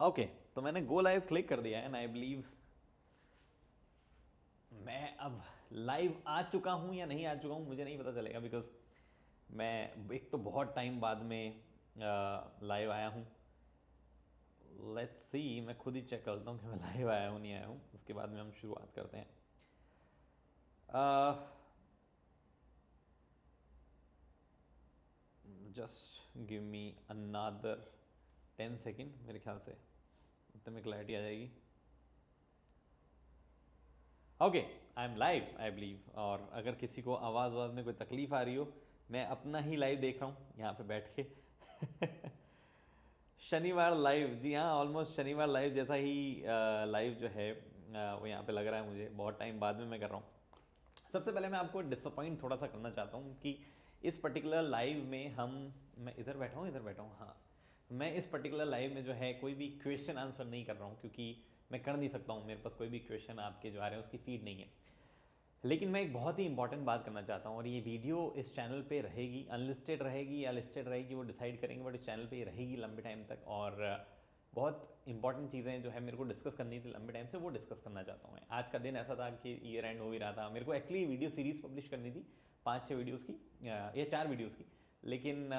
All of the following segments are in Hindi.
ओके, तो मैंने गो लाइव क्लिक कर दिया है एंड आई बिलीव मैं अब लाइव आ चुका हूँ या नहीं आ चुका हूँ मुझे नहीं पता चलेगा, बिकॉज मैं एक तो बहुत टाइम बाद में लाइव आया हूँ। लेट्स सी, मैं खुद ही चेक करता हूँ कि मैं लाइव आया हूँ नहीं आया हूँ, उसके बाद में हम शुरुआत करते हैं। जस्ट गिव मी अनादर 10 सेकेंड, मेरे ख्याल से इतने में क्लैरिटी आ जाएगी। Okay, I am live I believe. और अगर किसी को आवाज़ वाज में कोई तकलीफ आ रही हो, मैं अपना ही लाइव देख रहा हूँ यहाँ पे बैठ के शनिवार लाइव, जी हाँ, ऑलमोस्ट शनिवार लाइव जैसा ही लाइव जो है वो यहाँ पे लग रहा है मुझे। बहुत टाइम बाद में मैं कर रहा हूँ। सबसे पहले मैं आपको डिसअपॉइंट थोड़ा सा करना चाहता हूँ कि इस पर्टिकुलर लाइव में मैं इधर बैठा हूँ, इधर बैठा हूँ, हाँ। मैं इस पर्टिकुलर लाइव में जो है कोई भी क्वेश्चन आंसर नहीं कर रहा हूँ, क्योंकि मैं कर नहीं सकता हूँ, मेरे पास कोई भी क्वेश्चन आपके जो आ रहे हैं उसकी फीड नहीं है। लेकिन मैं एक बहुत ही इंपॉर्टेंट बात करना चाहता हूँ, और ये वीडियो इस चैनल पे रहेगी, अनलिस्टेड रहेगी या लिस्टेड रहेगी वो डिसाइड करेंगे, बट इस चैनल पे रहेगी लंबे टाइम तक। और बहुत इंपॉर्टेंट चीज़ें जो है मेरे को डिस्कस करनी थी लंबे टाइम से, वो डिस्कस करना चाहता हूँ। आज का दिन ऐसा था कि ईयर एंड हो ही रहा था, मेरे को एक्चुअली वीडियो सीरीज़ पब्लिश करनी थी 5-6 वीडियोज़ की या 4 वीडियोज़ की। लेकिन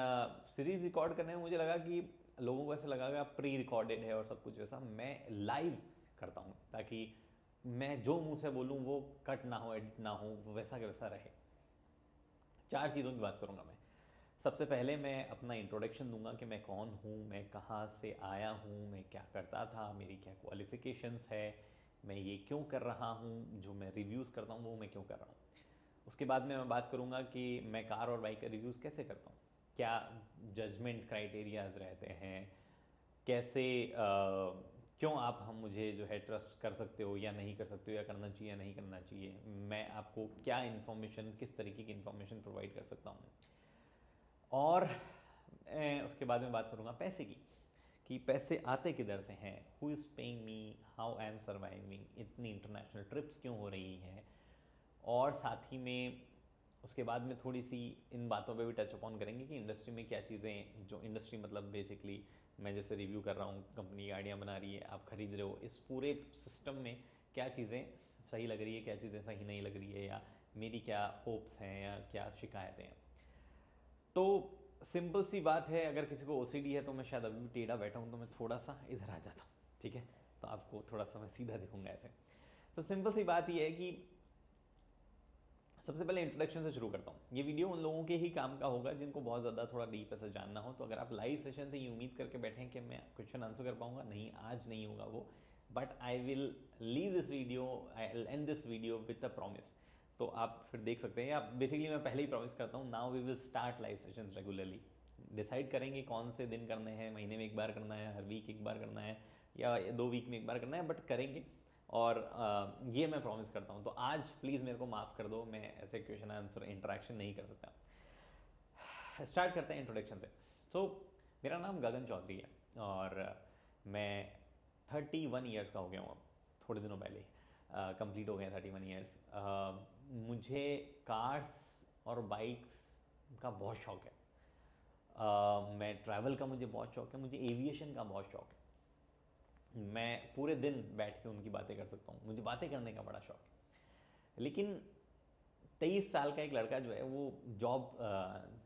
सीरीज़ रिकॉर्ड करने में मुझे लगा कि लोगों को ऐसा लगा कि प्री रिकॉर्डेड है और सब कुछ वैसा। मैं लाइव करता हूँ ताकि मैं जो मुंह से बोलूँ वो कट ना हो, एडिट ना हो, वो वैसा का वैसा रहे। 4 चीज़ों की बात करूँगा मैं। सबसे पहले मैं अपना इंट्रोडक्शन दूंगा कि मैं कौन हूँ, मैं कहाँ से आया हूँ, मैं क्या करता था, मेरी क्या क्वालिफिकेशंस है, मैं ये क्यों कर रहा हूँ, जो मैं रिव्यूज़ करता हूँ वो मैं क्यों कर रहा हूँ। उसके बाद में मैं बात करूँगा कि मैं कार और बाइक का रिव्यूज़ कैसे करता हूँ, क्या जजमेंट क्राइटेरियाज रहते हैं, कैसे क्यों आप हम मुझे जो है ट्रस्ट कर सकते हो या नहीं कर सकते हो, या करना चाहिए या नहीं करना चाहिए, मैं आपको क्या इन्फॉर्मेशन, किस तरीके की इन्फॉर्मेशन प्रोवाइड कर सकता हूँ। और उसके बाद में बात करूँगा पैसे की, कि पैसे आते किधर से हैं, who is paying me, how I am surviving, इतनी इंटरनेशनल ट्रिप्स क्यों हो रही हैं। और साथ ही में उसके बाद में थोड़ी सी इन बातों पे भी टच अपॉन करेंगे कि इंडस्ट्री में क्या चीज़ें, जो इंडस्ट्री मतलब बेसिकली मैं जैसे रिव्यू कर रहा हूँ, कंपनी गाड़ियाँ बना रही है, आप खरीद रहे हो, इस पूरे सिस्टम में क्या चीज़ें सही लग रही है, क्या चीज़ें सही नहीं लग रही है, या मेरी क्या होप्स हैं या क्या शिकायतें हैं। तो सिंपल सी बात है, अगर किसी को ओसीडी है तो मैं शायद अभी भी टेढ़ा बैठा हूँ तो मैं थोड़ा सा इधर आ जाता हूँ, ठीक है, तो आपको थोड़ा सा मैं सीधा दिखूंगा ऐसे। तो सिंपल सी बात यह है कि सबसे पहले इंट्रोडक्शन से शुरू करता हूँ। ये वीडियो उन लोगों के ही काम का होगा जिनको बहुत ज़्यादा थोड़ा डीप ऐसे जानना हो। तो अगर आप लाइव सेशन से ये उम्मीद करके बैठे हैं कि मैं क्वेश्चन आंसर कर पाऊंगा, नहीं, आज नहीं होगा वो। But I will leave this video, I will and this video with a promise. तो आप फिर देख सकते हैं, आप बेसिकली मैं पहले ही प्रॉमिस करता हूँ, now we will start live sessions regularly. Decide करेंगे कौन से दिन करने हैं, महीने में एक बार करना है, हर वीक एक बार करना है, या 2 वीक में एक बार करना है, बट करेंगे। और ये मैं प्रॉमिस करता हूँ। तो आज प्लीज़ मेरे को माफ़ कर दो, मैं ऐसे क्वेश्चन आंसर इंटरेक्शन नहीं कर सकता। स्टार्ट करते हैं इंट्रोडक्शन से। सो मेरा नाम गगन चौधरी है, और मैं 31 ईयर्स का हो गया हूँ अब, थोड़े दिनों पहले कंप्लीट हो गए 31 ईयर्स। मुझे कार्स और बाइक्स का बहुत शौक है। मैं ट्रैवल का मुझे बहुत शौक है, मुझे एविएशन का बहुत शौक है। मैं पूरे दिन बैठ के उनकी बातें कर सकता हूँ, मुझे बातें करने का बड़ा शौक है। लेकिन 23 साल का एक लड़का जो है वो जॉब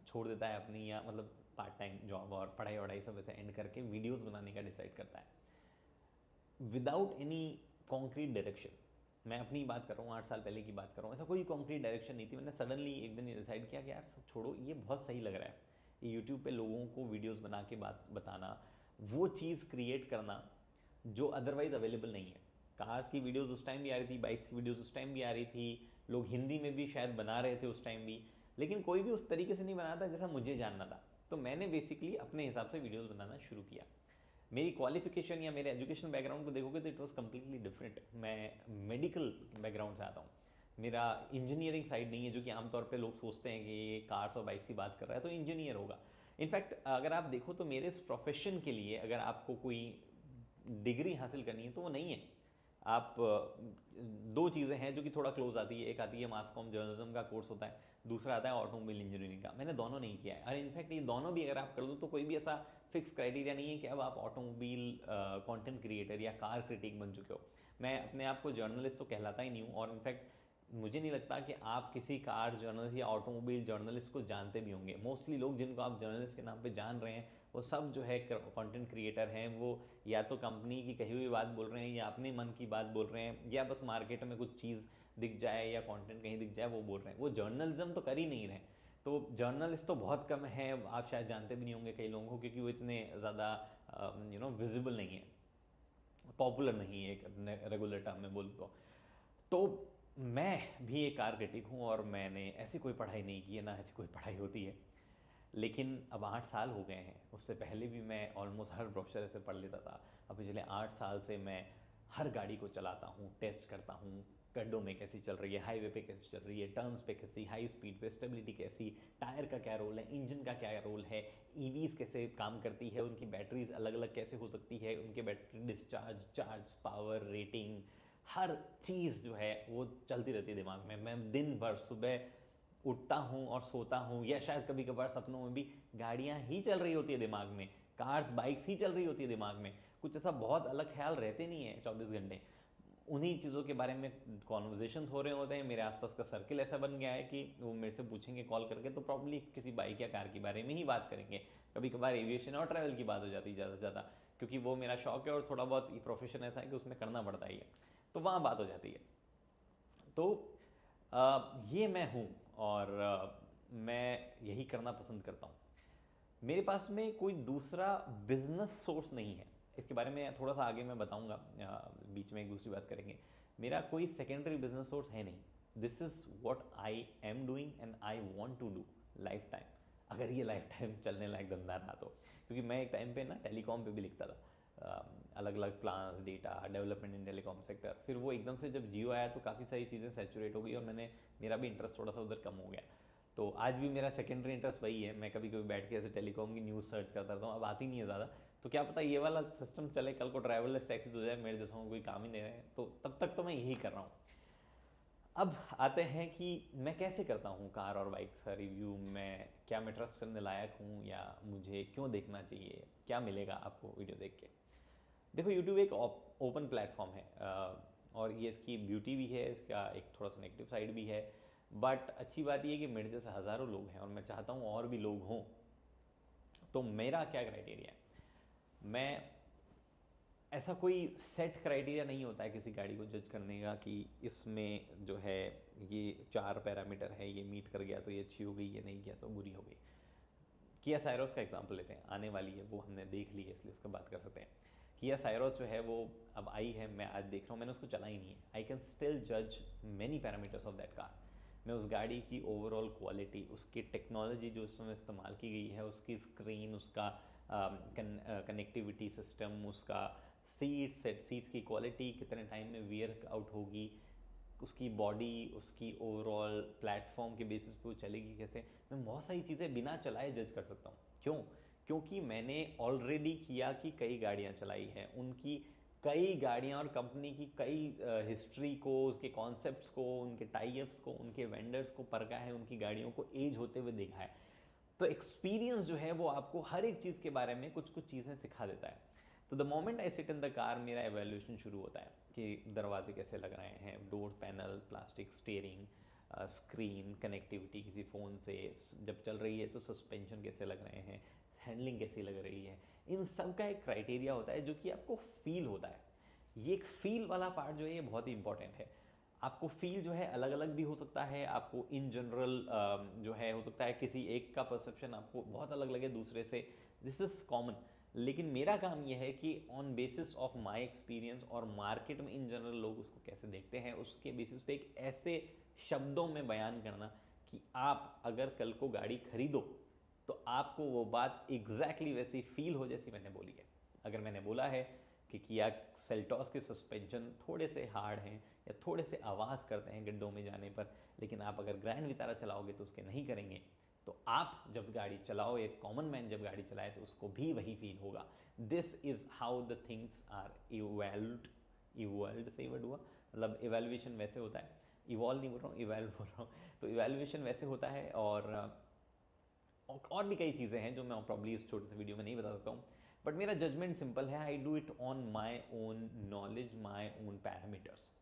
छोड़ देता है अपनी, या मतलब पार्ट टाइम जॉब और पढ़ाई वढ़ाई सब ऐसे एंड करके वीडियोस बनाने का डिसाइड करता है विदाउट एनी कॉन्क्रीट डायरेक्शन। मैं अपनी बात कर रहा हूँ, 8 साल पहले की बात कर रहा हूँ, ऐसा कोई कॉन्क्रीट डायरेक्शन नहीं थी। मैंने सडनली एक दिन ये डिसाइड किया कि यार सब छोड़ो, ये बहुत सही लग रहा है, ये यूट्यूब पे लोगों को वीडियोस बना के बात बताना, वो चीज़ क्रिएट करना जो अदरवाइज अवेलेबल नहीं है। कार्स की वीडियोस उस टाइम भी आ रही थी, बाइक्स की वीडियोस उस टाइम भी आ रही थी, लोग हिंदी में भी शायद बना रहे थे उस टाइम भी, लेकिन कोई भी उस तरीके से नहीं बना था जैसा मुझे जानना था। तो मैंने बेसिकली अपने हिसाब से वीडियोस बनाना शुरू किया। मेरी क्वालिफिकेशन या मेरे एजुकेशन बैकग्राउंड को देखोगे तो इट वॉज कम्प्लीटली डिफरेंट। मैं मेडिकल बैकग्राउंड से आता हूँ, मेरा इंजीनियरिंग साइड नहीं है, जो कि आमतौर पे लोग सोचते हैं कि ये कार्स और बाइक की बात कर रहा है तो इंजीनियर होगा। इनफैक्ट अगर आप देखो तो मेरे इस प्रोफेशन के लिए अगर आपको कोई डिग्री हासिल करनी है तो वो नहीं है। आप दो चीज़ें हैं जो कि थोड़ा क्लोज आती है, एक आती है मास कॉम जर्नलिज्म का कोर्स होता है, दूसरा आता है ऑटोमोबाइल इंजीनियरिंग का। मैंने दोनों नहीं किया है, और इनफैक्ट ये दोनों भी अगर आप कर दो तो कोई भी ऐसा फिक्स क्राइटेरिया नहीं है कि अब आप ऑटोमोबाइल कंटेंट क्रिएटर या कार क्रिटिक बन चुके हो। मैं अपने आप को जर्नलिस्ट तो कहलाता ही नहीं हूँ, और इनफैक्ट मुझे नहीं लगता कि आप किसी कार जर्नलिस्ट या ऑटोमोबाइल जर्नलिस्ट को जानते भी होंगे। मोस्टली लोग जिनको आप जर्नलिस्ट के नाम पे जान रहे हैं वो सब जो है कंटेंट क्रिएटर हैं। वो या तो कंपनी की कही हुई बात बोल रहे हैं, या अपने मन की बात बोल रहे हैं, या बस मार्केट में कुछ चीज़ दिख जाए या कंटेंट कहीं दिख जाए वो बोल रहे हैं। वो जर्नलिज्म तो कर ही नहीं रहे। तो जर्नलिस्ट तो बहुत कम है, आप शायद जानते भी नहीं होंगे कई लोगों को, क्योंकि वो इतने ज़्यादा विजिबल नहीं है, पॉपुलर नहीं है एक रेगुलर टर्म में बोलूँ तो मैं भी एक कार क्रिटिक हूँ, और मैंने ऐसी कोई पढ़ाई नहीं की है, ना ऐसी कोई पढ़ाई होती है। लेकिन अब 8 साल हो गए हैं, उससे पहले भी मैं ऑलमोस्ट हर ब्रोशर ऐसे पढ़ लेता था। अब पिछले 8 साल से मैं हर गाड़ी को चलाता हूँ, टेस्ट करता हूँ, गड्ढों में कैसी चल रही है, हाईवे पे कैसी चल रही है, टर्न्स पे कैसी, हाई स्पीड पे स्टेबिलिटी कैसी, टायर का क्या रोल है, इंजन का क्या रोल है, ईवीज़ कैसे काम करती है, उनकी बैटरीज अलग अलग कैसे हो सकती है, उनके battery discharge, charge, power, rating, हर चीज़ जो है वो चलती रहती है दिमाग में। मैं दिन भर सुबह उठता हूँ और सोता हूँ, या शायद कभी कभार सपनों में भी गाड़ियाँ ही चल रही होती है दिमाग में, कार्स बाइक्स ही चल रही होती है दिमाग में। कुछ ऐसा बहुत अलग ख्याल रहते नहीं है 24 घंटे। उन्हीं चीज़ों के बारे में कॉन्वर्जेशंस हो रहे होते हैं। मेरे आसपास का सर्किल ऐसा बन गया है कि वो मेरे से पूछेंगे कॉल करके तो प्रॉब्ली किसी बाइक या कार के बारे में ही बात करेंगे। कभी कभार एविएशन और ट्रैवल की बात हो जाती है ज़्यादा से ज़्यादा, क्योंकि वो मेरा शौक है और थोड़ा बहुत प्रोफेशन ऐसा है कि उसमें करना पड़ता ही है, तो वहाँ बात हो जाती है। तो ये मैं हूँ, और मैं यही करना पसंद करता हूँ। मेरे पास में कोई दूसरा बिजनेस सोर्स नहीं है। इसके बारे में थोड़ा सा आगे मैं बताऊंगा, बीच में एक दूसरी बात करेंगे। मेरा कोई सेकेंडरी बिजनेस सोर्स है नहीं। This is what I am doing and I want to do life time, अगर ये लाइफ टाइम चलने लायक धंधा रहा तो। क्योंकि मैं एक टाइम पे ना टेलीकॉम पे भी लिखता था, अलग अलग plans, data development in telecom sector. फिर वो एकदम से जब जियो आया तो काफ़ी सारी चीज़ें सैचुरेट हो गई, और मेरा भी इंटरेस्ट थोड़ा सा उधर कम हो गया। तो आज भी मेरा सेकेंडरी इंटरेस्ट वही है। मैं कभी कभी बैठ के ऐसे टेलीकॉम की न्यूज़ सर्च करता रहता हूँ, अब आती नहीं है ज़्यादा, तो क्या पता ये वाला सिस्टम चले, कल को ड्राइवरलेस टैक्सीज हो जाए, मेरे जैसा कोई काम ही नहीं रहे, तो तब तक तो मैं यही कर रहा हूँ। अब आते हैं कि मैं कैसे करता हूँ कार और बाइक का रिव्यू। क्या मैं ट्रस्ट करने लायक हूँ, या मुझे क्यों देखना चाहिए, क्या मिलेगा आपको वीडियो देख के। देखो, यूट्यूब एक ओपन प्लेटफॉर्म है, और ये इसकी ब्यूटी भी है, इसका एक थोड़ा सा नेगेटिव साइड भी है। बट अच्छी बात ये है कि मेरे जैसे हज़ारों लोग हैं, और मैं चाहता हूँ और भी लोग हों। तो मेरा क्या क्राइटेरिया है, मैं ऐसा कोई सेट क्राइटेरिया नहीं होता है किसी गाड़ी को जज करने का कि इसमें जो है ये 4 पैरामीटर है, ये मीट कर गया तो ये अच्छी हो गई, ये नहीं किया तो बुरी हो गई। किया साइरोस का एग्जांपल लेते हैं, आने वाली है, वो हमने देख ली है इसलिए उसका बात कर सकते हैं। किया साइरोस जो है वो अब आई है, मैं आज देख रहा हूँ, मैंने उसको चला ही नहीं है। आई कैन स्टिल जज many parameters of that car. मैं उस गाड़ी की ओवरऑल क्वालिटी, उसकी टेक्नोलॉजी जो उसमें इस्तेमाल की गई है, उसकी स्क्रीन, उसका कनेक्टिविटी सिस्टम, उसका सीट्स की क्वालिटी, कितने टाइम में वियर आउट होगी, उसकी बॉडी, उसकी ओवरऑल प्लेटफॉर्म के बेसिस पे वो चलेगी कैसे, मैं बहुत सारी चीज़ें बिना चलाए जज कर सकता हूँ। क्यों? क्योंकि मैंने ऑलरेडी किया कि कई गाड़ियाँ चलाई हैं, उनकी कई गाड़ियाँ और कंपनी की कई हिस्ट्री को, उसके कॉन्सेप्ट्स को, उनके टाई-अप्स को, उनके वेंडर्स को परखा है, उनकी गाड़ियों को एज होते हुए देखा है। तो एक्सपीरियंस जो है वो आपको हर एक चीज़ के बारे में कुछ कुछ चीज़ें सिखा देता है। तो the moment I sit in the car, मेरा एवेल्यूशन शुरू होता है कि दरवाजे कैसे लग रहे हैं, door panel, plastic steering, screen, connectivity किसी फ़ोन से जब चल रही है तो सस्पेंशन कैसे लग रहे हैं, हैंडलिंग कैसी लग रही है। इन सब का एक क्राइटेरिया होता है जो कि आपको फील होता है। ये एक फील वाला पार्ट जो है ये बहुत ही इंपॉर्टेंट है। आपको फील जो है अलग अलग भी हो सकता है, आपको इन जनरल जो है हो सकता है किसी एक का परसेप्शन आपको बहुत अलग लगे दूसरे से, दिस इज़ कॉमन। लेकिन मेरा काम यह है कि on basis of my experience और मार्केट में इन जनरल लोग उसको कैसे देखते हैं, उसके बेसिस पे एक ऐसे शब्दों में बयान करना कि आप अगर कल को गाड़ी खरीदो तो आपको वो बात एग्जैक्टली वैसी फील हो जैसी मैंने बोली है। अगर मैंने बोला है कि किया सेल्टॉस के सस्पेंशन थोड़े से हार्ड हैं या थोड़े से आवाज़ करते हैं गड्ढों में जाने पर, लेकिन आप अगर ग्रैंड विटारा चलाओगे तो उसके नहीं करेंगे, तो आप जब गाड़ी चलाओ, एक कॉमन मैन जब गाड़ी चलाए तो उसको भी वही फील होगा। This is how the things are evolved सही वर्ड हुआ, मतलब इवेल्युएशन वैसे होता है, इवॉल्व नहीं बोल रहा हूँ, इवेल्व बोल रहा हूँ। तो इवेल्युएशन वैसे होता है, और और भी कई चीज़ें हैं जो मैं प्रॉब्ली इस छोटे से वीडियो में नहीं बता सकता हूँ, बट मेरा जजमेंट सिंपल है, I do it on my own knowledge, my own parameters.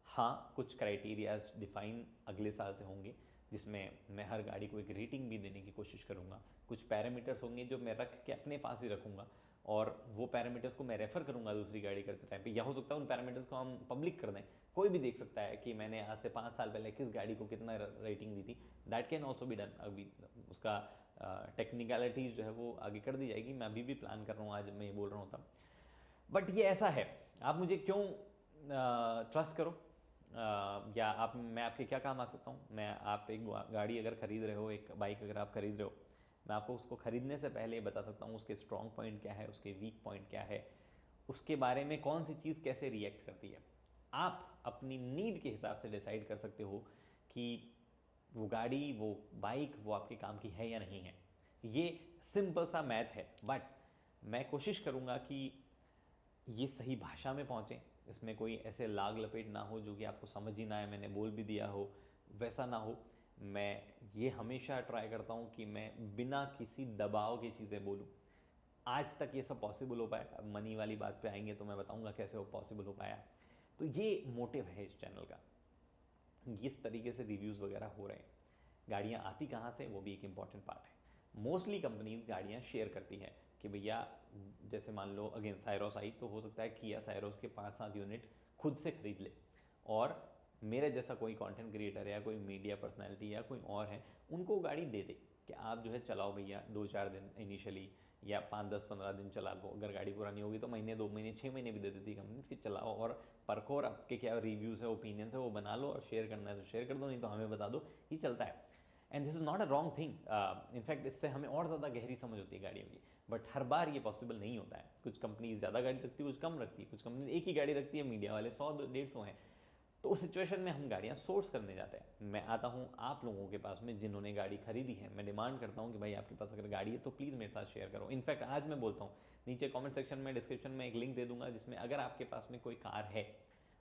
हाँ, कुछ क्राइटेरियाज डिफाइन अगले साल से होंगे जिसमें मैं हर गाड़ी को एक रेटिंग भी देने की कोशिश करूँगा। कुछ पैरामीटर्स होंगे जो मैं रख के अपने पास ही रखूँगा, और वो पैरामीटर्स को मैं रेफ़र करूँगा दूसरी गाड़ी करते टाइम पे, या हो सकता है उन पैरामीटर्स को हम पब्लिक कर दें, कोई भी देख सकता है कि मैंने आज से 5 साल पहले किस गाड़ी को कितना रेटिंग दी थी। That can also be done. अभी उसका टेक्निकलिटीज़ जो है वो आगे कर दी जाएगी, मैं अभी भी प्लान कर रहा हूँ, आज मैं ये बोल रहा हूँ तब। बट ये ऐसा है, आप मुझे क्यों ट्रस्ट करो, या आप, मैं आपके क्या काम आ सकता हूँ। मैं, आप एक गाड़ी अगर खरीद रहे हो, एक बाइक अगर आप खरीद रहे हो, मैं आपको उसको खरीदने से पहले बता सकता हूँ उसके स्ट्रॉन्ग पॉइंट क्या है, उसके वीक पॉइंट क्या है, उसके बारे में कौन सी चीज़ कैसे रिएक्ट करती है। आप अपनी नीड के हिसाब से डिसाइड कर सकते हो कि वो गाड़ी, वो बाइक, वो आपके काम की है या नहीं है। ये सिंपल सा मैथ है, बट मैं कोशिश करूँगा कि ये सही भाषा में पहुँचे, इसमें कोई ऐसे लाग लपेट ना हो जो कि आपको समझ ही ना आए, मैंने बोल भी दिया हो, वैसा ना हो। मैं ये हमेशा ट्राई करता हूँ कि मैं बिना किसी दबाव की चीज़ें बोलूँ। आज तक ये सब पॉसिबल हो पाया, अब मनी वाली बात पे आएंगे तो मैं बताऊँगा कैसे वो पॉसिबल हो पाया। तो ये मोटिव है इस चैनल का, इस तरीके से रिव्यूज़ वगैरह हो रहे हैं। गाड़ियाँ आती कहाँ से, वो भी एक इम्पॉर्टेंट पार्ट है। मोस्टली कंपनीज गाड़ियाँ शेयर करती है कि भैया, जैसे मान लो अगेन साइरोस आई, तो हो सकता है किया साइरोस के 5-7 यूनिट खुद से खरीद ले, और मेरे जैसा कोई कंटेंट क्रिएटर या कोई मीडिया पर्सनैलिटी या कोई और है, उनको गाड़ी दे दे कि आप जो है चलाओ भैया 2-4 दिन इनिशियली, या 5-10-15 दिन चला लो। अगर गाड़ी पुरानी होगी तो महीने, 2 महीने, 6 महीने भी दे देती है कंपनी कि चलाओ, और परखो, और आपके क्या रिव्यूज़ है, ओपिनियंस है, वो बना लो, और शेयर करना है तो शेयर कर दो, नहीं तो हमें बता दो, ये चलता है। And this is not a wrong thing, in fact इससे हमें और ज़्यादा गहरी समझ होती है गाड़ियों की। बट हर बार ये पॉसिबल नहीं होता है। कुछ कंपनी ज़्यादा गाड़ी रखती है, कुछ कम रखती है, कुछ कंपनी एक ही गाड़ी रखती है, मीडिया वाले 100-150 हैं। तो उस सिचुएशन में हम गाड़ियाँ सोर्स करने जाते हैं। मैं आता हूँ आप लोगों के पास में जिन्होंने गाड़ी खरीदी है, मैं डिमांड करता हूँ कि भाई आपके पास अगर गाड़ी है तो प्लीज़ मेरे साथ शेयर करो। इनफैक्ट आज मैं बोलता हूँ, नीचे कमेंट सेक्शन में, डिस्क्रिप्शन में एक लिंक दे दूंगा, जिसमें अगर आपके पास में कोई कार है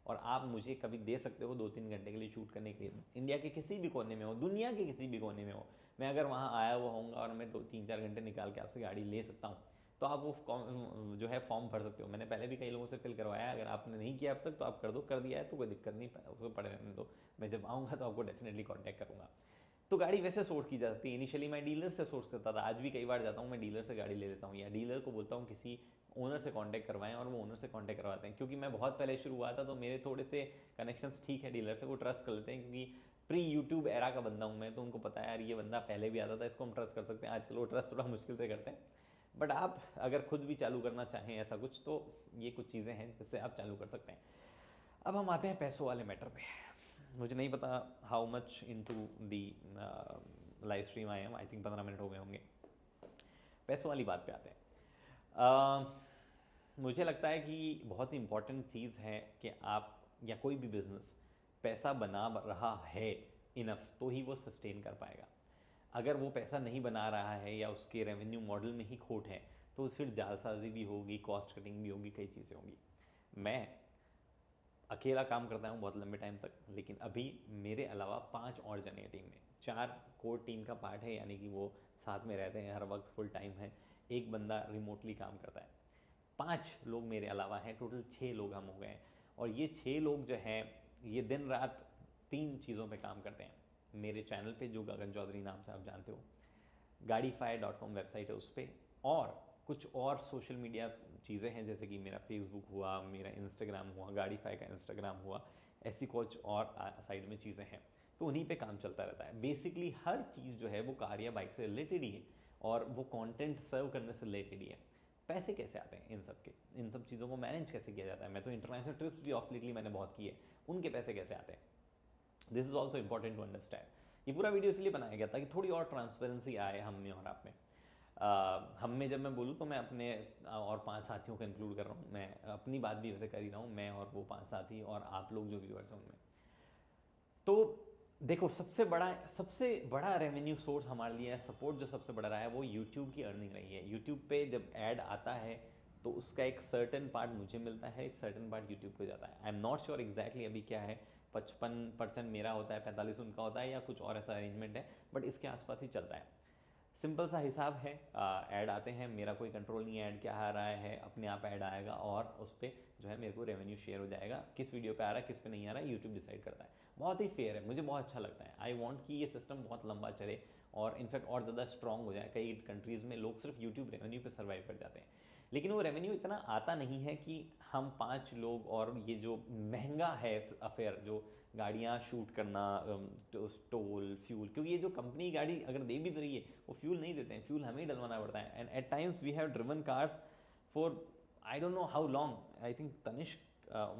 और आप मुझे कभी दे सकते हो 2-3 घंटे के लिए शूट करने के लिए, इंडिया के किसी भी कोने में हो, दुनिया के किसी भी कोने में हो, मैं अगर वहाँ आया हुआ होऊंगा और मैं 2-3-4 घंटे निकाल के आपसे गाड़ी ले सकता हूँ, तो आप वो जो है फॉर्म भर सकते हो। मैंने पहले भी कई लोगों से फिल करवाया है, अगर आपने नहीं किया अब तक तो आप कर दो, कर दिया है तो कोई दिक्कत नहीं, उसको पढ़े रहने दो, मैं जब आऊँगा तो आपको डेफिनेटली कॉन्टैक्ट करूँगा। तो गाड़ी वैसे सोर्स की जा सकती है। इनिशियली मैं डीलर से सोर्स करता था, आज भी कई बार जाता हूँ मैं डीलर से गाड़ी ले लेता हूँ, या डीलर को बोलता हूँ किसी ओनर से कांटेक्ट करवाएं, और वो ओनर से कांटेक्ट करवाते हैं। क्योंकि मैं बहुत पहले शुरू हुआ था तो मेरे थोड़े से कनेक्शंस ठीक है डीलर से, वो ट्रस्ट कर लेते हैं, क्योंकि प्री यूट्यूब एरा का बंदा हूँ मैं, तो उनको पता है यार ये बंदा पहले भी आता था, इसको हम ट्रस्ट कर सकते हैं। आजकल वो ट्रस्ट थोड़ा मुश्किल से करते हैं, बट आप अगर खुद भी चालू करना चाहें ऐसा कुछ, तो ये कुछ चीज़ें हैं जिससे आप चालू कर सकते हैं। अब हम आते हैं पैसों वाले मैटर पे। मुझे नहीं पता how much in to the live stream I am, I think 15 minute हो गए होंगे। पैसों वाली बात पे आते हैं। मुझे लगता है कि बहुत ही इंपॉर्टेंट चीज़ है कि आप, या कोई भी बिजनेस पैसा बना रहा है इनफ, तो ही वो सस्टेन कर पाएगा। अगर वो पैसा नहीं बना रहा है या उसके रेवेन्यू मॉडल में ही खोट है, तो फिर जालसाजी भी होगी, कॉस्ट कटिंग भी होगी, कई चीज़ें होंगी। मैं अकेला काम करता हूँ बहुत लंबे टाइम तक, लेकिन अभी मेरे अलावा 5 और जने हैं टीम में। 4 कोर टीम का पार्ट है, यानी कि वो साथ में रहते हैं हर वक्त, फुल टाइम है। एक बंदा रिमोटली काम करता है। 5 लोग मेरे अलावा हैं, टोटल 6 लोग हम हो गए हैं। और ये 6 लोग जो हैं, ये दिन रात 3 चीज़ों पे काम करते हैं। मेरे चैनल पे, जो गगन चौधरी नाम से आप जानते हो, गाड़ीफायर.com वेबसाइट है, उस पर, और कुछ और सोशल मीडिया चीज़ें हैं, जैसे कि मेरा फेसबुक हुआ, मेरा इंस्टाग्राम हुआ, गाड़ीफाई का इंस्टाग्राम हुआ, ऐसी कुछ और साइड में चीज़ें हैं। तो उन्हीं पे काम चलता रहता है। बेसिकली हर चीज़ जो है वो कार या बाइक से रिलेटेड ही है, और वो कंटेंट सर्व करने से रिलेटेड ही है। पैसे कैसे आते हैं इन सब के, इन सब चीज़ों को मैनेज कैसे किया जाता है। मैं तो इंटरनेशनल ट्रिप्स भी ऑफ लेटली मैंने बहुत किए, उनके पैसे कैसे आते हैं, this is also important to understand. ये पूरा वीडियो इसलिए बनाया गया था कि थोड़ी और ट्रांसपेरेंसी आए हम में और आप में। हम में जब मैं बोलूँ तो मैं अपने और 5 साथियों को इंक्लूड कर रहा हूँ। मैं अपनी बात भी वैसे कर ही रहा हूँ, मैं और वो 5 साथी और आप लोग जो व्यूअर्स हैं उनमें। तो देखो, सबसे बड़ा रेवेन्यू सोर्स हमारे लिए है, सपोर्ट जो सबसे बड़ा रहा है वो यूट्यूब की अर्निंग रही है। यूट्यूब पे जब ऐड आता है तो उसका एक सर्टन पार्ट मुझे मिलता है, एक सर्टन पार्ट यूट्यूब को जाता है। I am not sure exactly अभी क्या है, 55% मेरा होता है, 45 उनका होता है, या कुछ और ऐसा अरेंजमेंट है, बट इसके आसपास ही चलता है। सिंपल सा हिसाब है, ऐड आते हैं, मेरा कोई कंट्रोल नहीं है ऐड क्या आ रहा है, अपने आप ऐड आएगा और उस पर जो है मेरे को रेवेन्यू शेयर हो जाएगा। किस वीडियो पे आ रहा है किस पे नहीं आ रहा है यूट्यूब डिसाइड करता है। बहुत ही फेयर है, मुझे बहुत अच्छा लगता है। आई वांट कि ये सिस्टम बहुत लंबा चले और इनफैक्ट और ज़्यादा स्ट्रॉन्ग हो जाए। कई कंट्रीज़ में लोग सिर्फ यूट्यूब रेवेन्यू पे सर्वाइव कर जाते हैं, लेकिन वो रेवेन्यू इतना आता नहीं है कि हम 5 लोग, और ये जो महंगा है अफेयर, जो गाड़ियाँ शूट करना, टोल, फ्यूल, क्योंकि ये जो कंपनी गाड़ी अगर दे भी रही है वो फ्यूल नहीं देते हैं, फ्यूल हमें ही डलवाना पड़ता है। And at times we have driven cars for I don't know how long. I think Tanishq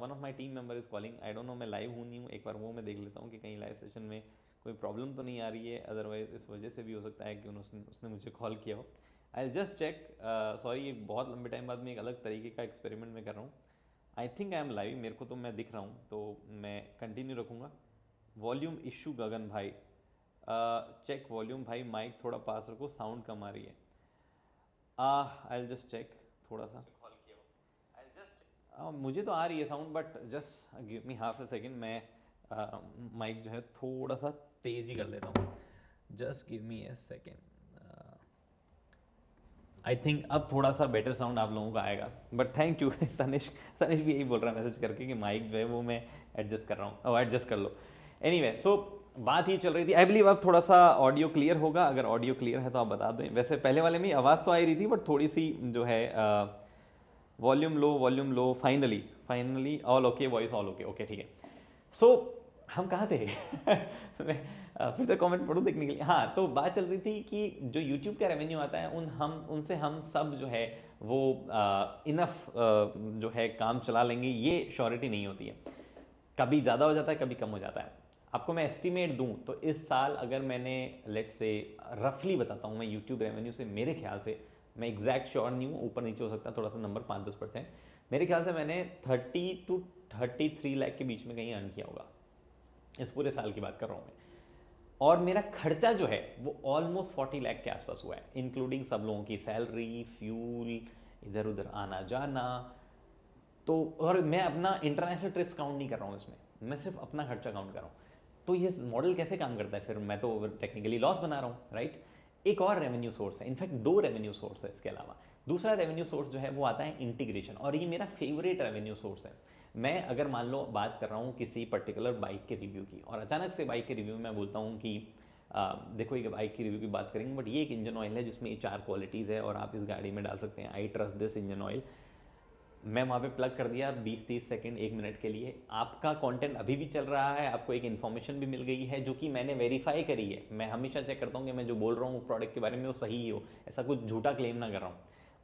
one of my team member is calling, I don't know, मैं लाइव हूँ नहीं हूँ, एक बार वो मैं देख लेता हूँ कि कहीं लाइव सेशन में कोई प्रॉब्लम तो नहीं आ रही है, अदरवाइज इस वजह से भी हो सकता है कि उसने मुझे कॉल किया हो। आई जस्ट चेक, सॉरी, एक बहुत लंबे टाइम बाद में एक अलग तरीके का एक्सपेरिमेंट में कर रहा हूँ। I think I am live, मेरे को तो मैं दिख रहा हूँ, तो मैं कंटिन्यू रखूँगा। वॉल्यूम इशू गगन भाई, चेक वॉल्यूम भाई, माइक थोड़ा पास रखो, साउंड कम आ रही है। आई जस्ट चेक थोड़ा सा, मुझे तो आ रही है sound, but just give me half a second, मैं माइक जो है थोड़ा सा तेज ही कर लेता हूँ, just give me A second. I think अब थोड़ा सा बेटर साउंड आप लोगों का आएगा, बट थैंक यू। तनिष्क भी यही बोल रहा है मैसेज करके कि माइक जो है वो मैं एडजस्ट कर रहा हूँ, और एडजस्ट कर लो। एनीवे, सो बात ये चल रही थी, आई बिलीव अब थोड़ा सा ऑडियो क्लियर होगा, अगर ऑडियो क्लियर है तो आप बता दें। वैसे पहले वाले में आवाज़ तो आ रही थी, बट थोड़ी सी जो है volume low, finally all okay, voice all okay, okay ठीक है। सो हम कहाँ थे? मैं फिर से कमेंट पढ़ूँ देखने के लिए। हाँ, तो बात चल रही थी कि जो यूट्यूब का रेवेन्यू आता है उनसे हम सब जो है वो इनफ जो है काम चला लेंगे, ये श्योरिटी नहीं होती है। कभी ज़्यादा हो जाता है, कभी कम हो जाता है। आपको मैं एस्टिमेट दूं तो इस साल अगर मैंने लेट से रफली बताता हूँ मैं यूट्यूब रेवेन्यू से, मेरे ख्याल से, मैं एग्जैक्ट श्योर नहीं हूँ, ऊपर नीचे हो सकता है थोड़ा सा नंबर 5-10%, मेरे ख्याल से मैंने 30 to 33 लाख के बीच में कहीं अर्न किया होगा, इस पूरे साल की बात कर रहा हूँ मैं। और मेरा खर्चा जो है वो ऑलमोस्ट 40 लाख के आसपास हुआ है, इंक्लूडिंग सब लोगों की सैलरी, फ्यूल, इधर उधर आना जाना। तो और मैं अपना इंटरनेशनल ट्रिप्स काउंट नहीं कर रहा हूँ इसमें, मैं सिर्फ अपना खर्चा काउंट कर रहा हूँ। तो ये मॉडल कैसे काम करता है फिर? मैं तो टेक्निकली लॉस बना रहा हूँ, राइट? एक और रेवेन्यू सोर्स है, इनफैक्ट 2 रेवेन्यू सोर्स है इसके अलावा। दूसरा रेवेन्यू सोर्स जो है वो आता है इंटीग्रेशन, और ये मेरा फेवरेट रेवेन्यू सोर्स है। मैं अगर मान लो बात कर रहा हूँ किसी पर्टिकुलर बाइक के रिव्यू की, और अचानक से बाइक के रिव्यू में मैं बोलता हूँ कि देखो एक बाइक की रिव्यू की बात करेंगे, बट ये एक इंजन ऑयल है जिसमें ये 4 क्वालिटीज़ है और आप इस गाड़ी में डाल सकते हैं, I trust this engine oil. मैं वहाँ पे प्लग कर दिया 20-30 सेकंड 1 मिनट के लिए, आपका कंटेंट अभी भी चल रहा है, आपको एक इन्फॉर्मेशन भी मिल गई है जो कि मैंने वेरीफाई करी है। मैं हमेशा चेक करता हूँ कि मैं जो बोल रहा हूँ प्रोडक्ट के बारे में वो सही ही हो, ऐसा कुछ झूठा क्लेम ना कर रहा हूँ।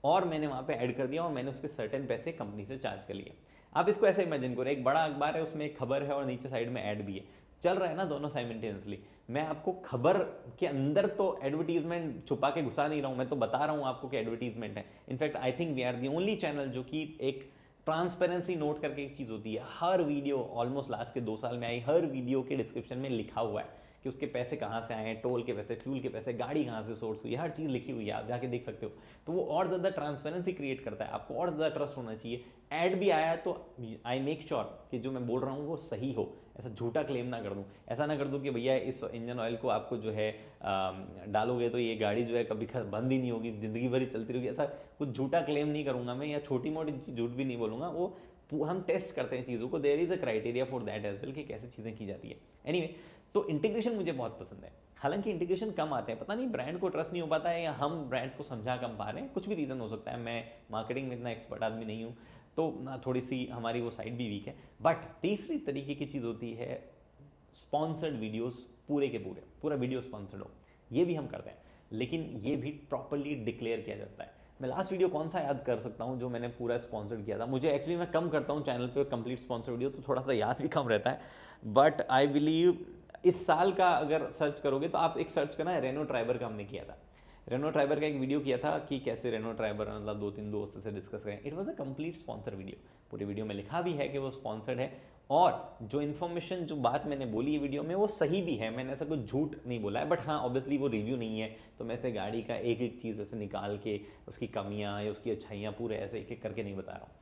और मैंने वहाँ पे ऐड कर दिया और मैंने उसके सर्टेन पैसे कंपनी से चार्ज कर लिए। आप इसको ऐसे इमेजिन करो, एक बड़ा अखबार है, उसमें एक खबर है और नीचे साइड में ऐड भी है, चल रहा है ना दोनों साइमल्टेनियसली। मैं आपको खबर के अंदर तो एडवर्टीजमेंट छुपा के घुसा नहीं रहा हूँ, मैं तो बता रहा हूँ आपको कि एडवर्टीजमेंट है। In fact I think we are the only channel जो कि एक ट्रांसपेरेंसी नोट करके एक चीज़ होती है, हर वीडियो ऑलमोस्ट लास्ट के 2 साल में आई हर वीडियो के डिस्क्रिप्शन में लिखा हुआ है कि उसके पैसे कहाँ से आए हैं, टोल के पैसे, फ्यूल के पैसे, गाड़ी कहाँ से सोर्स हुई है, हर चीज़ लिखी हुई है, आप जाके देख सकते हो। तो वो और ज़्यादा ट्रांसपेरेंसी क्रिएट करता है, आपको और ज़्यादा ट्रस्ट होना चाहिए। ऐड भी आया तो आई मेक श्योर कि जो मैं बोल रहा हूँ वो सही हो, ऐसा झूठा क्लेम ना कर दूँ। ऐसा ना कर दूँ कि भैया इस इंजन ऑयल को आपको जो है डालोगे तो ये गाड़ी जो है कभी बंद ही नहीं होगी, ज़िंदगी भर ही चलती रहेगी, ऐसा कुछ झूठा क्लेम नहीं करूँगा मैं, या छोटी मोटी झूठ भी नहीं बोलूँगा। वो हम टेस्ट करते हैं चीज़ों को, there is a criteria for that as well कि कैसे चीज़ें की जाती है। एनीवे, तो इंटीग्रेशन मुझे बहुत पसंद है। हालांकि इंटीग्रेशन कम आते हैं, पता नहीं ब्रांड को ट्रस्ट नहीं हो पाता है या हम ब्रांड्स को समझा कम पा रहे हैं, कुछ भी रीज़न हो सकता है। मैं मार्केटिंग में इतना एक्सपर्ट आदमी नहीं हूँ, तो थोड़ी सी हमारी वो साइड भी वीक है। बट तीसरी तरीके की चीज़ होती है स्पॉन्सर्ड वीडियोस, पूरे के पूरे पूरा वीडियो स्पॉन्सर्ड हो, ये भी हम करते हैं, लेकिन ये भी प्रॉपरली डिक्लेयर किया जाता है। मैं लास्ट वीडियो कौन सा याद कर सकता हूँ जो मैंने पूरा स्पॉन्सर्ड किया था? मुझे एक्चुअली मैं कम करता हूँ चैनल पे कंप्लीट स्पॉन्सर्ड वीडियो, तो थोड़ा सा याद भी कम रहता है। बट आई बिलीव इस साल का अगर सर्च करोगे तो आप एक सर्च करना है, रेनो ट्राइबर का हमने किया था। रेनो ट्राइबर का एक वीडियो किया था कि कैसे रेनो ट्राइबर, मतलब 2-3 दोस्त से डिस्कस करें। It was a complete sponsor video, पूरी वीडियो में लिखा भी है कि वो स्पॉन्सर्ड है, और जो इन्फॉर्मेशन, जो बात मैंने बोली है वीडियो में वो सही भी है, मैंने ऐसा कुछ झूठ नहीं बोला है। बट हाँ, ऑब्वियसली वो रिव्यू नहीं है, तो मैं ऐसे गाड़ी का एक एक चीज़ ऐसे निकाल के उसकी कमियाँ या उसकी अच्छाइयाँ पूरे ऐसे एक एक करके नहीं बता रहा हूँ।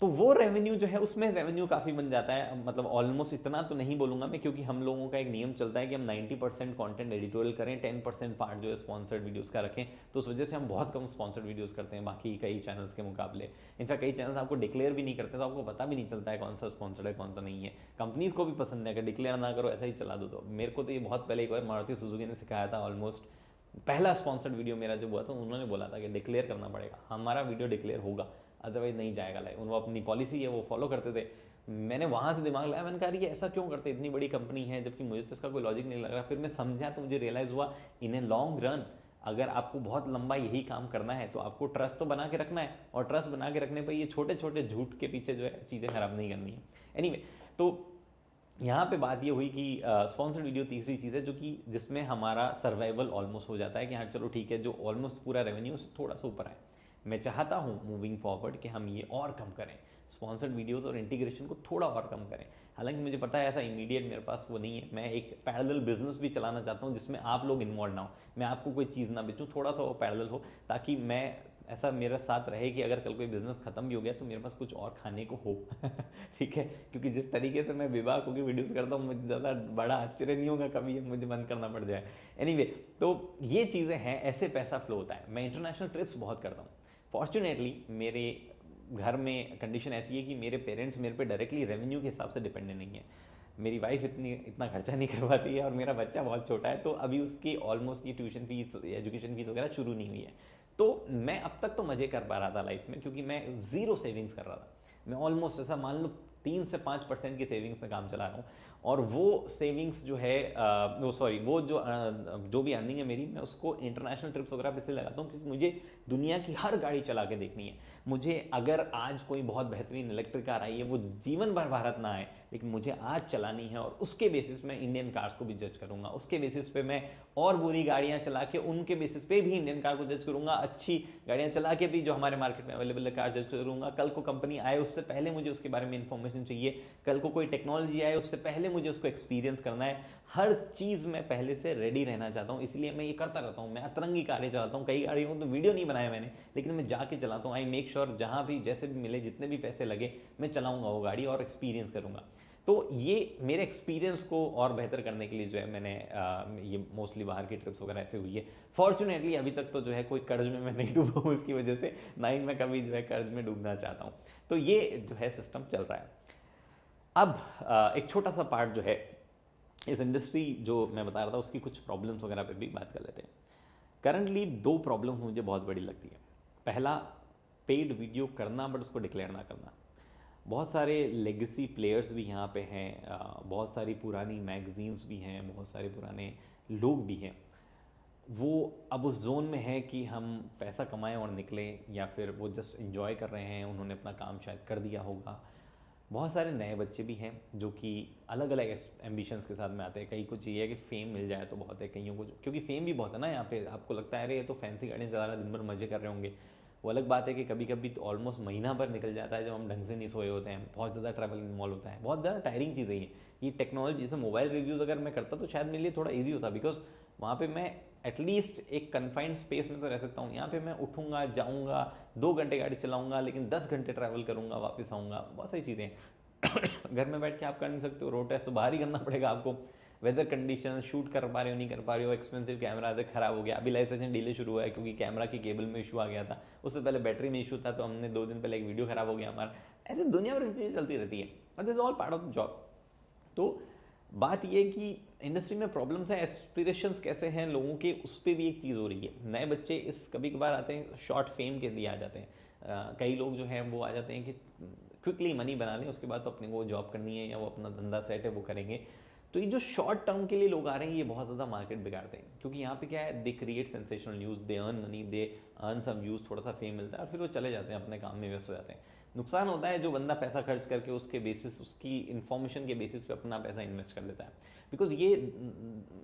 तो वो रेवेन्यू जो है उसमें रेवेन्यू काफ़ी बन जाता है, मतलब ऑलमोस्ट इतना तो नहीं बोलूँगा मैं, क्योंकि हम लोगों का एक नियम चलता है कि हम 90% कंटेंट एडिटोरियल करें, 10% पार्ट जो है स्पॉन्सर्ड वीडियोस का रखें। तो उस वजह से हम बहुत कम स्पॉन्सर्ड वीडियोस करते हैं बाकी कई चैनल्स के मुकाबले। इनफैक्ट कई चैनल्स आपको डिक्लेयर भी नहीं करते, तो आपको पता भी नहीं चलता है कौन सा स्पॉन्सर्ड है कौन सा नहीं है। कंपनीज़ को भी पसंद है कि डिक्लेयर ना करो, ऐसा ही चला दो। तो मेरे को तो ये बहुत पहले एक बार मारुति सुजुकी ने सिखाया था, ऑलमोस्ट पहला स्पॉन्सर्ड वीडियो मेरा जो हुआ था, उन्होंने बोला था कि डिक्लेयर करना पड़ेगा, हमारा वीडियो डिक्लेयर होगा, अदरवाइज नहीं जाएगा लाइव। वो अपनी पॉलिसी है वो फॉलो करते थे। मैंने वहाँ से दिमाग लगाया, मैंने कहा ये ऐसा क्यों करते, इतनी बड़ी कंपनी है, जबकि मुझे तो इसका कोई लॉजिक नहीं लग रहा। फिर मैं समझा तो मुझे रियलाइज़ हुआ, इन ए लॉन्ग रन अगर आपको बहुत लंबा यही काम करना है तो आपको ट्रस्ट तो बना के रखना है, और ट्रस्ट बना के रखने पर ये छोटे छोटे झूठ के पीछे जो है चीज़ें खराब नहीं करनी है। एनीवे, तो यहाँ पे बात ये हुई कि स्पॉन्सर्ड वीडियो तीसरी चीज़ है जो कि जिसमें हमारा सर्वाइवल ऑलमोस्ट हो जाता है कि हाँ चलो ठीक है, जो ऑलमोस्ट पूरा रेवेन्यू उससे थोड़ा सा ऊपर आए। मैं चाहता हूँ मूविंग फॉरवर्ड कि हम ये और कम करें, स्पॉन्सर्ड वीडियोस और इंटीग्रेशन को थोड़ा और कम करें। हालांकि मुझे पता है ऐसा इमीडिएट मेरे पास वो नहीं है। मैं एक पैरेलल बिजनेस भी चलाना चाहता हूँ जिसमें आप लोग इन्वॉल्व ना हो, मैं आपको कोई चीज़ ना बेचूँ, थोड़ा सा वो पैरेलल हो, ताकि मैं ऐसा मेरे साथ रहे कि अगर कल कोई बिजनेस खत्म भी हो गया तो मेरे पास कुछ और खाने को हो। ठीक है, क्योंकि जिस तरीके से मैं विवाह को की वीडियोस करता हूँ, मुझे ज़्यादा बड़ा आश्चर्य नहीं होगा कभी मुझे बंद करना पड़ जाए। एनीवे, तो ये चीज़ें हैं, ऐसे पैसा फ्लो होता है। मैं इंटरनेशनल ट्रिप्स बहुत करता हूँ। फॉर्चुनेटली मेरे घर में कंडीशन ऐसी है कि मेरे पेरेंट्स मेरे पे डायरेक्टली रेवेन्यू के हिसाब से डिपेंडेंट नहीं है। मेरी वाइफ इतना खर्चा नहीं करवाती है, और मेरा बच्चा बहुत छोटा है, तो अभी उसकी ऑलमोस्ट ये ट्यूशन फीस, एजुकेशन फीस वगैरह शुरू नहीं हुई है। तो मैं अब तक तो मज़े कर पा रहा था लाइफ में, क्योंकि मैं ज़ीरो सेविंग्स कर रहा था। मैं ऑलमोस्ट ऐसा मान लो 3 से 5% की सेविंग्स में काम चला रहा हूँ, और वो सेविंग्स जो है वो जो भी अर्निंग है मेरी, मैं उसको इंटरनेशनल ट्रिप्स वगैरह पे से लगाता हूँ, क्योंकि मुझे दुनिया की हर गाड़ी चला के देखनी है। मुझे अगर आज कोई बहुत बेहतरीन इलेक्ट्रिक कार आई है, वो जीवन भर भारत ना आए, लेकिन मुझे आज चलानी है, और उसके बेसिस मैं इंडियन कार्स को भी जज करूंगा, उसके बेसिस पे मैं और बुरी गाड़ियां चला के उनके बेसिस पे भी इंडियन कार को जज करूंगा, अच्छी गाड़ियां चला के भी जो हमारे मार्केट में अवेलेबल है कार जज करूंगा। कल को कंपनी आए उससे पहले मुझे उसके बारे में इंफॉर्मेशन चाहिए, कल को कोई टेक्नोलॉजी आए उससे पहले मुझे उसको एक्सपीरियंस करना है। हर चीज़ में पहले से रेडी रहना चाहता हूँ, इसलिए मैं ये करता रहता हूँ। मैं अतरंगी कारें चलाता हूँ, कई गाड़ियों को तो वीडियो नहीं बनाया मैंने, लेकिन मैं जाके चलाता हूँ। आई मेक श्योर जहाँ भी जैसे भी मिले, जितने भी पैसे लगे, मैं चलाऊंगा वो गाड़ी और एक्सपीरियंस करूंगा। तो ये मेरे एक्सपीरियंस को और बेहतर करने के लिए जो है मैंने ये मोस्टली बाहर की ट्रिप्स वगैरह ऐसे हुई है। फॉर्चुनेटली अभी तक तो जो है कोई कर्ज में मैं नहीं डूबा हूँ इसकी वजह से, ना ही मैं कभी जो है कर्ज में डूबना चाहता हूँ। तो ये जो है सिस्टम चल रहा है। अब एक छोटा सा पार्ट जो है इस इंडस्ट्री जो मैं बता रहा था उसकी कुछ प्रॉब्लम्स वगैरह पे भी बात कर लेते हैं। करंटली 2 प्रॉब्लम मुझे बहुत बड़ी लगती है। पहला, पेड वीडियो करना बट उसको डिक्लेयर ना करना। बहुत सारे लेगेसी प्लेयर्स भी यहाँ पे हैं, बहुत सारी पुरानी मैगजीन्स भी हैं, बहुत सारे पुराने लोग भी हैं। वो अब उस जोन में है कि हम पैसा कमाएं और निकलें, या फिर वो जस्ट इन्जॉय कर रहे हैं, उन्होंने अपना काम शायद कर दिया होगा। बहुत सारे नए बच्चे भी हैं जो कि अलग अलग एम्बिशंस के साथ में आते हैं। कई को चाहिए कि फेम मिल जाए तो बहुत है, कईयों को क्योंकि फेम भी बहुत है ना यहाँ पे, आपको लगता है अरे ये तो फैंसी गाड़ियाँ चला रहे दिन भर मजे कर रहे होंगे। वो अलग बात है कि कभी कभी तो ऑलमोस्ट महीना भर निकल जाता है जब हम ढंग से नहीं सोए होते हैं, बहुत ज़्यादा ट्रैवल इन्वॉल्व होता है, बहुत ज़्यादा टायरिंग चीज़ है ये टेक्नोलॉजी। जैसे मोबाइल रिव्यूज़ अगर मैं करता तो शायद मेरे लिए थोड़ा ईजी होता, बिकॉज वहाँ पे मैं एटलीस्ट एक कन्फाइंड स्पेस में तो रह सकता हूँ। यहाँ पे मैं उठूँगा, जाऊँगा, 2 घंटे गाड़ी चलाऊँगा, लेकिन 10 घंटे ट्रैवल करूँगा, वापस आऊँगा, बहुत सारी चीज़ें हैं। घर में बैठ के आप कर नहीं सकते हो, रोड टेस्ट तो बाहर ही करना पड़ेगा आपको। वेदर कंडीशन, शूट कर पा रहे हो नहीं कर पा रहे हो, एक्सपेंसिव कैमरा से खराब हो गया, अभी लाइव सेशन डिले शुरू हुआ है क्योंकि कैमरा की केबल में इशू आ गया था, उससे पहले बैटरी में इशू था, तो हमने 2 दिन पहले एक वीडियो खराब हो गया हमारा। ऐसे दुनिया भर की चीज़ें चलती रहती है, but this all part of the job. तो बात ये कि इंडस्ट्री में प्रॉब्लम्स हैं, एस्पिरेशंस कैसे हैं लोगों के, उस पर भी एक चीज़ हो रही है। नए बच्चे इस कभी कभार आते हैं शॉर्ट फेम के लिए आ जाते हैं। कई लोग जो हैं वो आ जाते हैं कि क्विकली मनी बना लें, उसके बाद तो अपने को जॉब करनी है या वो अपना धंधा सेट है वो करेंगे। तो ये जो शॉर्ट टर्म के लिए लोग आ रहे हैं ये बहुत ज़्यादा मार्केट बिगाड़ते हैं, क्योंकि यहाँ पे क्या है, they create sensational news, they earn money, they earn some views, थोड़ा सा फेम मिलता है और फिर वो चले जाते हैं अपने काम में व्यस्त हो जाते हैं। नुकसान होता है जो बंदा पैसा खर्च करके उसके बेसिस, उसकी इन्फॉर्मेशन के बेसिस पे अपना पैसा इन्वेस्ट कर लेता है, बिकॉज ये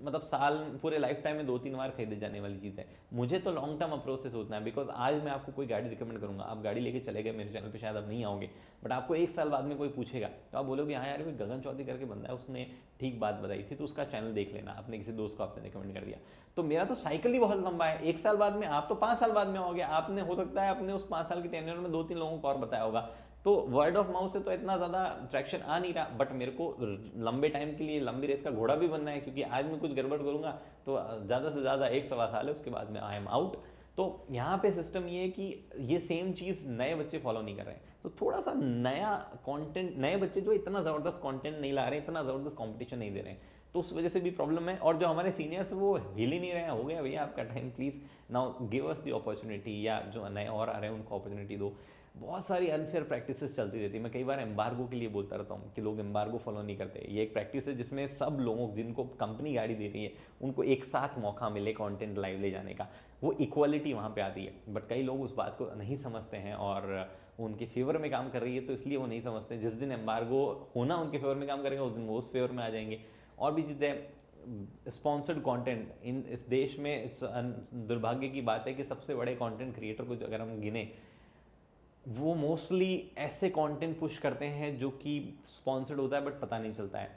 मतलब साल पूरे लाइफ टाइम में 2-3 बार खरीदे जाने वाली चीज़ है। मुझे तो लॉन्ग टर्म अप्रोच से सोचना है, बिकॉज आज मैं आपको कोई गाड़ी रिकमेंड करूँगा, आप गाड़ी लेके चले गए, मेरे चैनल पे शायद आप नहीं आओगे, बट आपको 1 साल बाद में कोई पूछेगा तो आप बोलोगे हाँ यार कोई गगन चौधरी करके बंदा है, उसने ठीक बात बताई थी, तो उसका चैनल देख लेना, अपने किसी दोस्त को आपने रिकमेंड कर दिया। तो मेरा तो साइकिल ही बहुत लंबा है, 1 साल बाद में आप तो 5 साल बाद में आओगे, आपने हो सकता है अपने उस 5 साल के टेन्योर में 2-3 लोगों को और बताया होगा होगा। तो वर्ड ऑफ माउथ से तो इतना ज़्यादा ट्रैक्शन आ नहीं रहा, बट मेरे को लंबे टाइम के लिए लंबी रेस का घोड़ा भी बनना है, क्योंकि आज मैं कुछ गड़बड़ करूँगा तो ज़्यादा से ज़्यादा 1 सवा साल है, उसके बाद में आई एम आउट। तो यहाँ पे सिस्टम ये है कि ये सेम चीज़ नए बच्चे फॉलो नहीं कर रहे हैं, तो थोड़ा सा नया कंटेंट, नए बच्चे जो इतना ज़बरदस्त कंटेंट नहीं ला रहे हैं, इतना ज़बरदस्त कंपटीशन नहीं दे रहे हैं, तो उस वजह से भी प्रॉब्लम है। और जो हमारे सीनियर्स वो हिल ही नहीं रहे हैं, हो गया भैया आपका time, please now give us the opportunity, या जो नए और आ रहे हैं उनको अपॉर्चुनिटी दो। बहुत सारी अनफेयर प्रैक्टिसेस चलती रहती है। मैं कई बार एम्बार्गो के लिए बोलता रहता हूँ कि लोग एम्बार्गो फॉलो नहीं करते। ये एक प्रैक्टिस है जिसमें सब लोगों, जिनको कंपनी गाड़ी दे रही है, उनको एक साथ मौका मिले कंटेंट लाइव ले जाने का, वो इक्वालिटी वहाँ पे आती है। बट कई लोग उस बात को नहीं समझते हैं और उनके फेवर में काम कर रही है, तो इसलिए वो नहीं समझते। जिस दिन एम्बार्गो होना उनके फेवर में काम करेगा, उस दिन वो उस फेवर में आ जाएंगे। और भी चीज़ें, स्पॉन्सर्ड कंटेंट इन इस देश में, दुर्भाग्य की बात है कि सबसे बड़े कंटेंट क्रिएटर को अगर हम गिने, वो मोस्टली ऐसे कंटेंट पुश करते हैं जो कि स्पॉन्सर्ड होता है बट पता नहीं चलता है।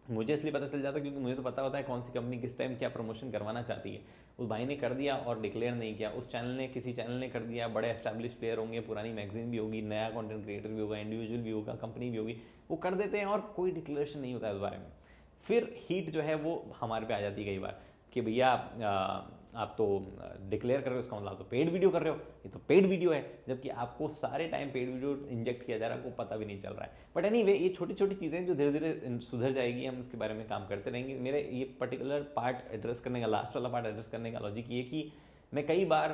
मुझे इसलिए पता चल जाता है क्योंकि मुझे तो पता होता है कौन सी कंपनी किस टाइम क्या प्रमोशन करवाना चाहती है। उस भाई ने कर दिया और डिक्लेयर नहीं किया, उस चैनल ने, किसी चैनल ने कर दिया, बड़े एस्टैब्लिश प्लेयर होंगे, पुरानी मैगजीन भी होगी, नया कंटेंट क्रिएटर भी होगा, इंडिविजुअल भी होगा, कंपनी भी होगी, वो कर देते हैं और कोई डिक्लेरेशन नहीं होता है इस बारे में। फिर हीट जो है वो हमारे पे आ जाती है कई बार कि भैया आप तो डिक्लेयर कर रहे हो, इसका मतलब आप तो पेड वीडियो कर रहे हो, ये तो पेड वीडियो है, जबकि आपको सारे टाइम पेड वीडियो इंजेक्ट किया जा रहा है, आपको पता भी नहीं चल रहा है। बट एनीवे, ये छोटी छोटी चीज़ें जो धीरे धीरे सुधर जाएगी, हम इसके बारे में काम करते रहेंगे। मेरे ये पर्टिकुलर पार्ट एड्रेस करने का, लास्ट वाला पार्ट एड्रेस करने का लॉजिक ये कि मैं कई बार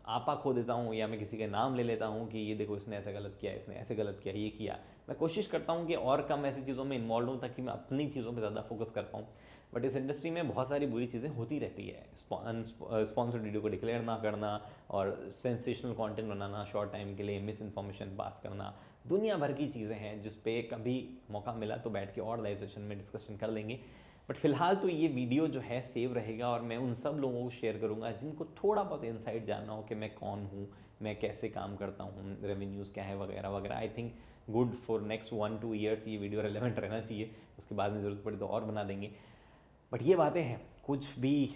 आपा खो देता हूँ, या मैं किसी का नाम ले लेता हूँ कि ये देखो इसने ऐसा गलत किया, इसने ऐसे गलत किया, ये किया। मैं कोशिश करता हूँ कि और कम ऐसी चीज़ों में इन्वॉल्व हूँ ताकि मैं अपनी चीज़ों पर ज़्यादा फोकस कर पाऊँ। बट इस इंडस्ट्री में बहुत सारी बुरी चीज़ें होती रहती है, स्पॉन्सर्ड वीडियो को डिक्लेयर ना करना, और सेंसेशनल कंटेंट बनाना शॉर्ट टाइम के लिए, मिस इन्फॉर्मेशन पास करना, दुनिया भर की चीज़ें हैं जिस पे कभी मौका मिला तो बैठ के और लाइव सेशन में डिस्कशन कर लेंगे। बट फिलहाल तो ये वीडियो जो है सेव रहेगा, और मैं उन सब लोगों को शेयर करूँगा जिनको थोड़ा बहुत इंसाइट जानना हो कि मैं कौन हूँ, मैं कैसे काम करता हूँ, रेवेन्यूज़ क्या है, वगैरह वगैरह। I think good for next 1-2 years ये वीडियो रेलेवेंट रहना चाहिए, उसके बाद में ज़रूरत पड़े तो और बना देंगे। बट ये बातें हैं, कुछ भी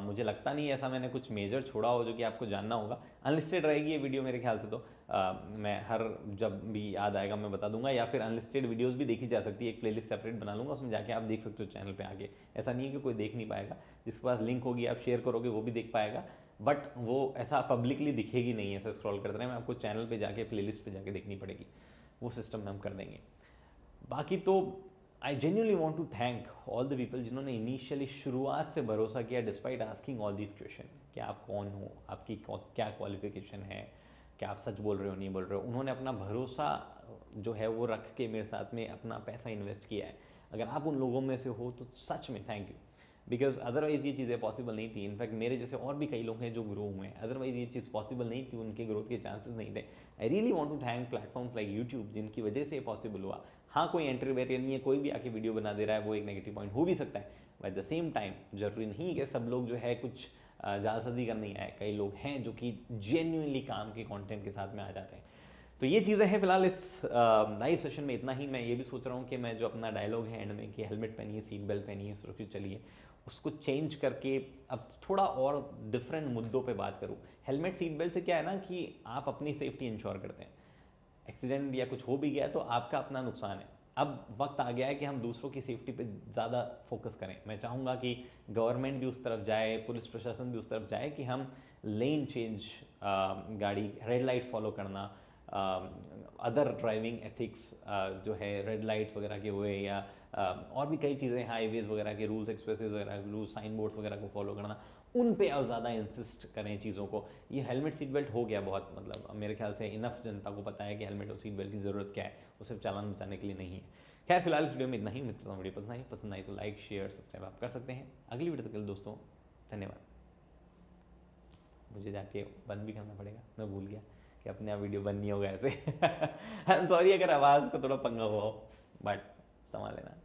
मुझे लगता नहीं ऐसा मैंने कुछ मेजर छोड़ा हो जो कि आपको जानना होगा। अनलिस्टेड रहेगी ये वीडियो मेरे ख्याल से, तो मैं हर जब भी याद आएगा मैं बता दूंगा, या फिर अनलिस्टेड वीडियोस भी देखी जा सकती है, एक प्लेलिस्ट सेपरेट बना लूँगा, उसमें जाके आप देख सकते हो चैनल पे आके। ऐसा नहीं है कि कोई देख नहीं पाएगा, जिसके पास लिंक होगी आप शेयर करोगे वो भी देख पाएगा, बट वो ऐसा पब्लिकली दिखेगी नहीं, ऐसा स्क्रॉल करते रहे, मैं आपको चैनल पर जाके प्लेलिस्ट पर जाके देखनी पड़ेगी, वो सिस्टम में हम कर देंगे। बाकी तो I genuinely want to thank all the people जिन्होंने इनिशियली शुरुआत से भरोसा किया, despite asking all these question कि आप कौन हो, आपकी क्या क्वालिफिकेशन है, क्या आप सच बोल रहे हो, नहीं बोल रहे हो। उन्होंने अपना भरोसा जो है वो रख के मेरे साथ में अपना पैसा इन्वेस्ट किया है। अगर आप उन लोगों में से हो तो सच में थैंक यू, बिकॉज अदरवाइज़ ये चीज़ें पॉसिबल नहीं थी। इनफैक्ट मेरे जैसे और भी कई लोग हैं जो ग्रो हुए हैं, अदरवाइज़ ये चीज़ पॉसिबल नहीं थी, उनके ग्रोथ के चांसेस नहीं थे। I really want to thank platforms like YouTube जिनकी वजह से ये पॉसिबल हुआ। हाँ, कोई एंट्री बैरियर नहीं है, कोई भी आके वीडियो बना दे रहा है, वो एक नेगेटिव पॉइंट हो भी सकता है। बट द सेम टाइम जरूरी नहीं कि सब लोग जो है कुछ जालसाजी करने आए, कई लोग हैं जो कि जेन्युइनली काम के कंटेंट के साथ में आ जाते हैं। तो ये चीज़ें हैं फिलहाल इस लाइव सेशन में, इतना ही। मैं ये भी सोच रहा हूँ कि मैं जो अपना डायलॉग है एंड में कि हेलमेट पहनिए, सीट बेल्ट पहनिए, सुरक्षित चलिए, उसको चेंज करके अब थोड़ा और डिफरेंट मुद्दों पे बात करूँ। हेलमेट सीट बेल्ट से क्या है ना कि आप अपनी सेफ्टी इंश्योर करते हैं, एक्सीडेंट या कुछ हो भी गया तो आपका अपना नुकसान है। अब वक्त आ गया है कि हम दूसरों की सेफ्टी पे ज़्यादा फोकस करें। मैं चाहूँगा कि गवर्नमेंट भी उस तरफ जाए, पुलिस प्रशासन भी उस तरफ जाए कि हम लेन चेंज, गाड़ी रेड लाइट फॉलो करना, अदर ड्राइविंग एथिक्स जो है रेड लाइट्स वगैरह के हुए, या और भी कई चीज़ें, हाईवेज़ वगैरह के रूल्स, एक्सप्रेसेस वगैरह के रूल्स, साइन बोर्ड्स वगैरह को फॉलो करना, उन पे और ज़्यादा इंसिस्ट करें चीज़ों को। ये हेलमेट सीट बेल्ट हो गया बहुत, मतलब मेरे ख्याल से इनफ जनता को पता है कि हेलमेट और सीट बेल्ट की ज़रूरत क्या है, वो सिर्फ चालान बचाने के लिए नहीं है। खैर फिलहाल इस वीडियो में इतना ही। उम्मीद करता हूँ वीडियो पसंद आई तो लाइक, शेयर, सब्सक्राइब आप कर सकते हैं। अगली वीडियो तक के लिए दोस्तों धन्यवाद। मुझे जाके बंद भी करना पड़ेगा, मैं भूल गया कि अपने आप वीडियो बंद नहीं होगा ऐसे। आई एम सॉरी अगर आवाज़ का थोड़ा पंगा हुआ हो, बट संभाल लेना।